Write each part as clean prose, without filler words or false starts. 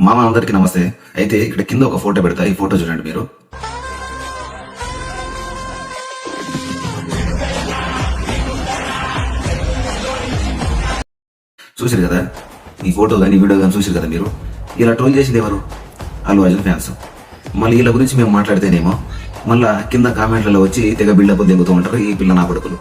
మామ అందరికి నమస్తే. అయితే ఇక్కడ కింద ఒక ఫోటో పెడతా, ఈ ఫోటో చూడండి మీరు. చూసారు కదా ఈ ఫోటో కానీ వీడియో కానీ చూసారు కదా మీరు. ఇలా ట్రోల్ చేసింది ఎవరు? అల్లు అర్జున్ ఫ్యాన్స్. మళ్ళీ వీళ్ళ గురించి మేము మాట్లాడితేనేమో మళ్ళా కింద కామెంట్లలో వచ్చి తెగ బిల్డప్ దిగుతూ ఉంటారు ఈ పిల్ల నా కొడుకులు.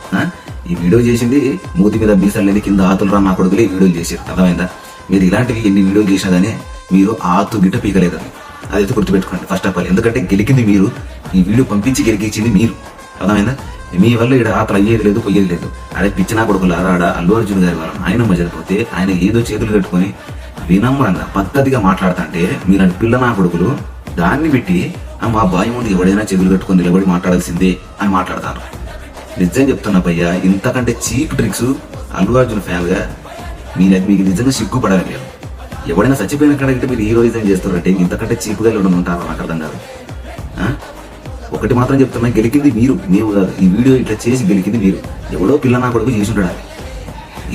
ఈ వీడియో చేసింది మూతి మీద బీసాలని కింద ఆతులు నా కొడుకులు ఈ వీడియోలు చేశారు. అర్థమైందా? మీరు ఇలాంటివి ఎన్ని వీడియోలు చేసినదని మీరు ఆతు గిట్ట పీకలేదని అదైతే గుర్తుపెట్టుకోండి ఫస్ట్ ఆఫ్ ఆల్. ఎందుకంటే గెలికింది మీరు, ఈ వీడియో పంపించి గెలికించింది మీరు. అర్థమైందా? మీ వల్ల ఇక్కడ ఆతలు అయ్యేది లేదు, పొయ్యేది లేదు. అదే పిచ్చినా కొడుకులు ఆడ అల్లు అర్జున్ గారి వల్ల ఆయన మజలిపోతే ఆయన ఏదో చేతులు కట్టుకొని వినమ్రంగా పద్ధతిగా మాట్లాడుతుంటే మీలాంటి పిల్ల నా కొడుకులు దాన్ని పెట్టి మా బాయ్ ముందు ఎవడైనా చెవులు కట్టుకొని నిలబడి మాట్లాడాల్సిందే అని మాట్లాడతాను. నిజం చెప్తున్నా భయ్యా, ఇంతకంటే cheap tricks Allu Arjun fan గా మీకు నిజంగా సిగ్గుపడాలి. మీరు ఎవడైనా చచ్చిపోయిన కాడితే మీరు హీరోయిజం చేస్తారంటే ఇంతకంటే చీప్గా ఎవరైనా ఉంటారు? నాకు అర్థం కాదు. ఒకటి మాత్రం చెప్తున్నా, గెలికింది మీరు కాదు. ఈ వీడియో ఇట్లా చేసి గెలికింది మీరు. ఎవడో పిల్ల నా కొడుకు చేసి ఉంటాడు,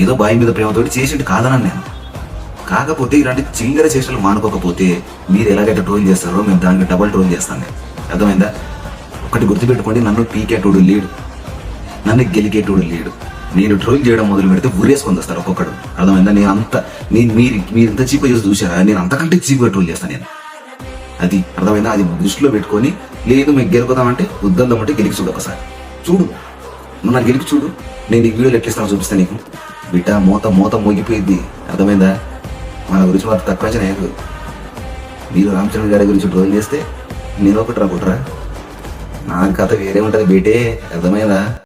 ఏదో బాయ్ మీద ప్రేమతోటి చేసిండు కాదనని నేను. కాకపోతే ఇలాంటి చిల్లర చేష్టలు మానుకోకపోతే మీరు ఎలాగైతే ట్రోల్ చేస్తారో మేము దానికి డబల్ ట్రోల్ చేస్తాను నేను. అర్థమైందా? ఒకటి గుర్తుపెట్టుకోండి, నన్ను పీకేటోడు లేడు, నన్ను గెలికేటోడు లేడు. నేను ట్రోల్ చేయడం మొదలు పెడితే ఊరేసుకొని వస్తారు ఒక్కొక్కడు. అర్థమైందా? మీరు ఇంత చీప్ చేసి చూసారా? నేను అంతకంటే చీప్గా ట్రోల్ చేస్తాను నేను. అది అర్థమైందా? అది దృష్టిలో పెట్టుకొని, లేదు మేము గెలుపుదామంటే వద్దమ్మంటే గెలికి చూడు, ఒకసారి చూడు, నువ్వు నాకు గెలిపి చూడు. నేను ఈ వీడియోలు ఎట్లిస్తాను చూపిస్తాను నీకు. బిడ్డ మూత మోగిపోయింది. అర్థమైందా? మన గురించి మాత్రం తక్కువ చేయదు. మీరు రామచంద్ర గారి గురించి ట్రోల్ చేస్తే నేను ఒకటి రాకుంటారా? నా కథ వేరే ఉంటుంది బేటే. అర్థమైందా?